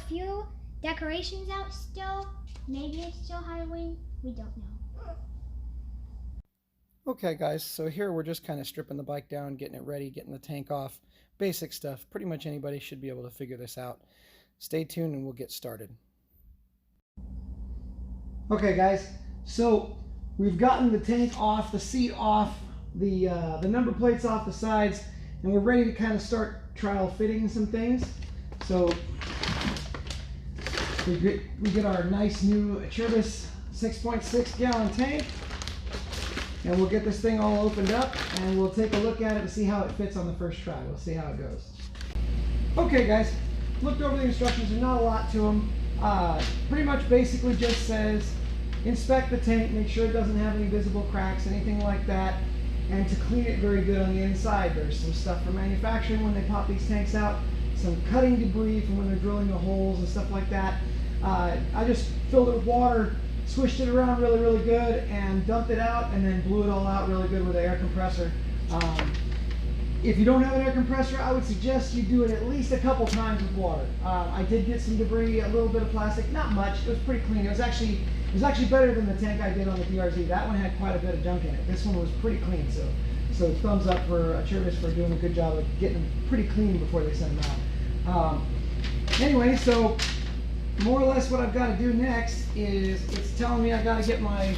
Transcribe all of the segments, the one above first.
few decorations out still. Maybe it's still Halloween. We don't know. Okay guys, so here we're just kind of stripping the bike down, getting it ready, getting the tank off. Basic stuff. Pretty much anybody should be able to figure this out. Stay tuned and we'll get started. Okay guys, so we've gotten the tank off, the seat off, the number plates off the sides, and we're ready to kind of start trial fitting some things. So we get our nice new Acerbis 6.6 gallon tank, and we'll get this thing all opened up and we'll take a look at it and see how it fits on the first try. We'll see how it goes. Okay guys, looked over the instructions. There's not a lot to them. Pretty much basically just says inspect the tank, make sure it doesn't have any visible cracks, anything like that, and to clean it very good on the inside. There's some stuff for manufacturing when they pop these tanks out, some cutting debris from when they're drilling the holes and stuff like that. I just filled it with water, swished it around really good, and dumped it out, and then blew it all out really good with an air compressor. If you don't have an air compressor, I would suggest you do it at least a couple times with water. I did get some debris, a little bit of plastic, not much. It was pretty clean. It was actually better than the tank I did on the DRZ. That one had quite a bit of junk in it. This one was pretty clean, so thumbs up for Acerbis for doing a good job of getting them pretty clean before they send them out. Anyway, so more or less what I've got to do next is it's telling me I got to get my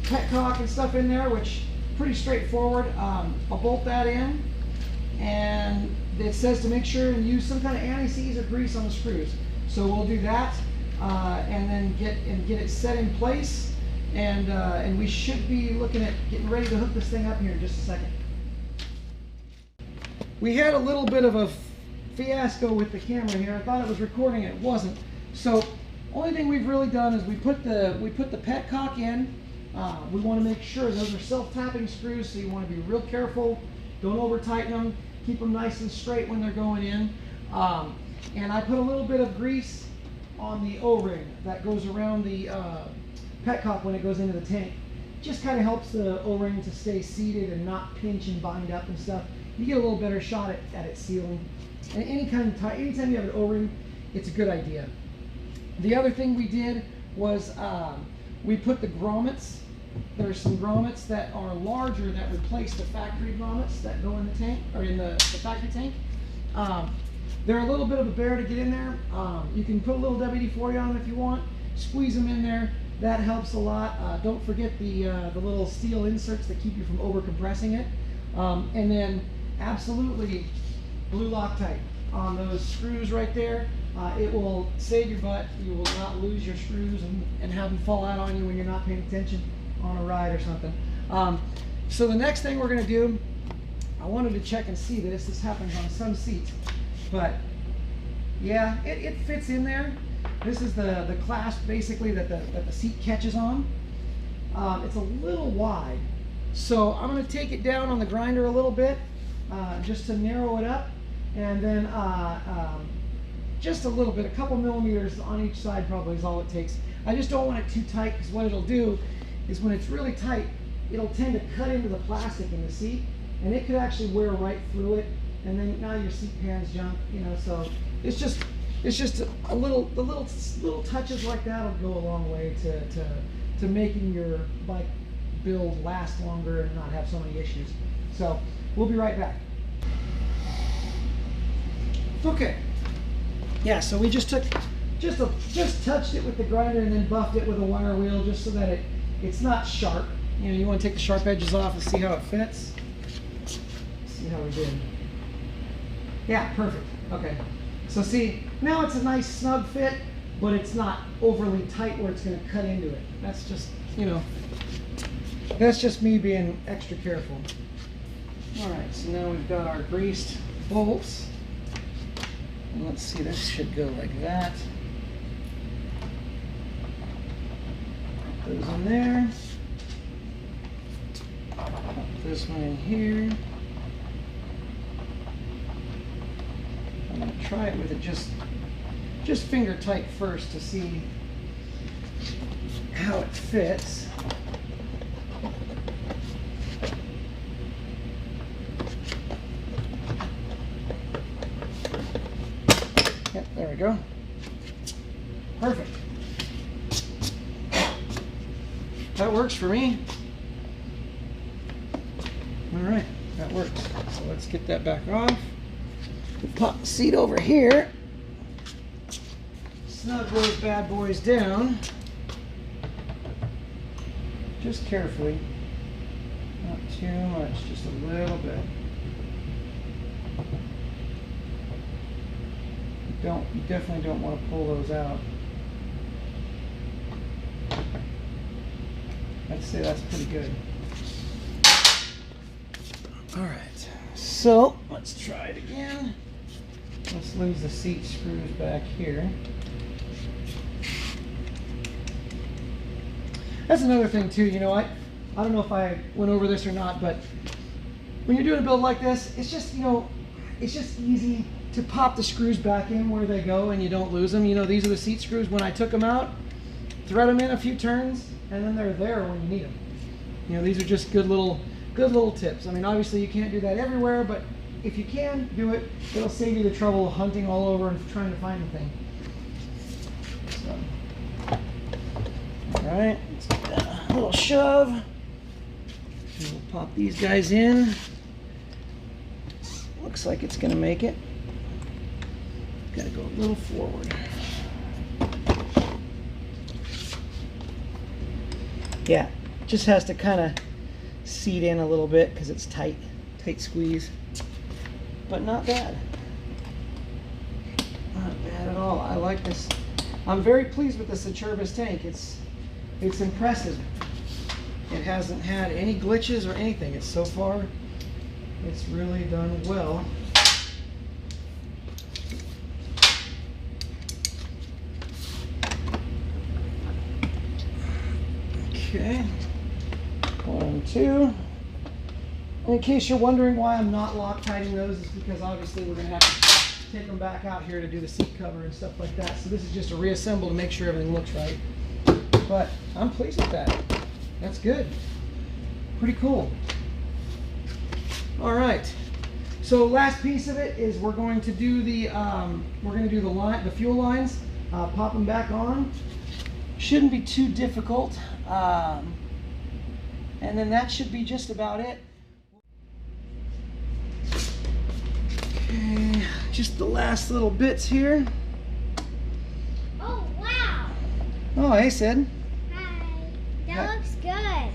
petcock and stuff in there, which pretty straightforward. I'll bolt that in, and it says to make sure and use some kind of anti-seize or grease on the screws. So we'll do that, and then get it set in place, and we should be looking at getting ready to hook this thing up here in just a second. We had a little bit of a fiasco with the camera here. I thought it was recording, it wasn't. So only thing we've really done is we put the petcock in. We want to make sure those are self-tapping screws, so you want to be real careful. Don't over tighten them. Keep them nice and straight when they're going in. And I put a little bit of grease on the O-ring that goes around the petcock when it goes into the tank. Just kind of helps the O-ring to stay seated and not pinch and bind up and stuff. You get a little better shot at it sealing. And anytime you have an O-ring, it's a good idea. The other thing we did was we put the grommets. There's some grommets that are larger that replace the factory grommets that go in the tank, or in the factory tank. They're a little bit of a bear to get in there. You can put a little WD-40 on them if you want. Squeeze them in there. That helps a lot. Don't forget the little steel inserts that keep you from over compressing it. And then absolutely blue Loctite on those screws right there. It will save your butt. You will not lose your screws and have them fall out on you when you're not paying attention on a ride or something. So the next thing we're going to do, I wanted to check and see this. This happens on some seats, but yeah, it fits in there. This is the clasp basically that the seat catches on. It's a little wide, so I'm going to take it down on the grinder a little bit just to narrow it up, and then just a little bit, a couple millimeters on each side probably is all it takes. I just don't want it too tight, because what it'll do is when it's really tight, it'll tend to cut into the plastic in the seat, and it could actually wear right through it, and then now your seat pan's junk, you know. So it's just the little touches like that will go a long way to making your bike build last longer and not have so many issues. So we'll be right back. Okay. Yeah, so we just touched it with the grinder and then buffed it with a wire wheel just so that it's not sharp. You know, you want to take the sharp edges off and see how it fits. Let's see how we did. Yeah, perfect. Okay. So see, now it's a nice snug fit, but it's not overly tight where it's going to cut into it. That's just, you know, that's just me being extra careful. All right, so now we've got our greased bolts. And let's see, this should go like that. Put those in there. Put this one in here. I'm going to try it with it just finger tight first to see how it fits. Yep, there we go. Perfect. That works for me. All right, that works. So let's get that back off. Pop the seat over here. Snug those bad boys down. Just carefully. Not too much, just a little bit. You definitely don't want to pull those out. I'd say that's pretty good. All right, so let's try it again. Let's lose the seat screws back here. That's another thing too, you know, I don't know if I went over this or not, but when you're doing a build like this, it's just, you know, it's just easy to pop the screws back in where they go and you don't lose them. You know, these are the seat screws. When I took them out, thread them in a few turns, and then they're there when you need them. You know, these are just good little tips. I mean, obviously you can't do that everywhere, but if you can do it, it'll save you the trouble of hunting all over and trying to find the thing. So, all right, let's give that a little shove. And we'll pop these guys in. Looks like it's gonna make it. Gotta go a little forward. Yeah, just has to kind of seat in a little bit because it's tight squeeze, but not bad. Not bad at all. I like this. I'm very pleased with this Acerbis tank. It's impressive. It hasn't had any glitches or anything. It's so far, it's really done well. Okay, 1, 2. In case you're wondering why I'm not Loctiting those, is because obviously we're going to have to take them back out here to do the seat cover and stuff like that. So this is just a reassemble to make sure everything looks right. But I'm pleased with that. That's good. Pretty cool. All right. So last piece of it is we're going to do the the fuel lines. Pop them back on. Shouldn't be too difficult. And then that should be just about it. Okay, just the last little bits here. Oh, wow. Oh, hey, Sid. Hi. That looks good.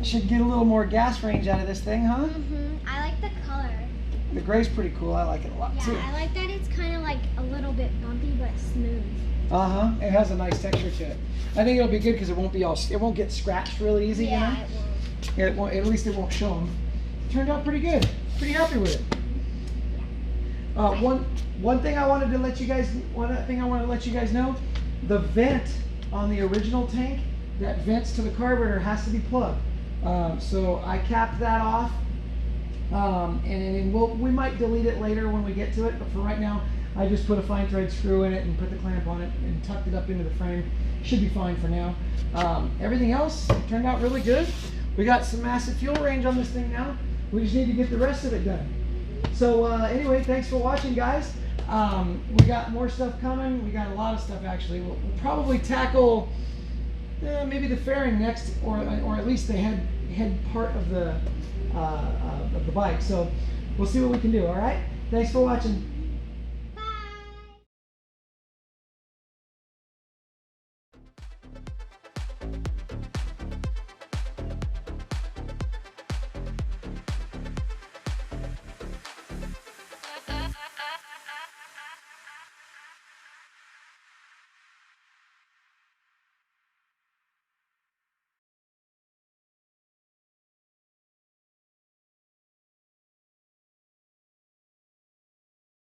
Should get a little more gas range out of this thing, huh? Mm-hmm. I like the color. The gray's pretty cool. I like it a lot, Yeah, too. I like that it's kind of like a little bit bumpy but smooth. Uh-huh. It has a nice texture to it. I think it'll be good because it won't get scratched really easy, Yeah, you know? it won't. Yeah, it won't, at least it won't show them. Turned out pretty good. Pretty happy with it. One thing I wanted to let you guys know, the vent on the original tank that vents to the carburetor has to be plugged. So I capped that off, and we might delete it later when we get to it, but for right now, I just put a fine thread screw in it and put the clamp on it and tucked it up into the frame. Should be fine for now. Everything else turned out really good. We got some massive fuel range on this thing now. We just need to get the rest of it done. So anyway, thanks for watching, guys. We got more stuff coming. We got a lot of stuff actually. We'll probably tackle maybe the fairing next, or at least the head part of the bike. So we'll see what we can do. All right. Thanks for watching.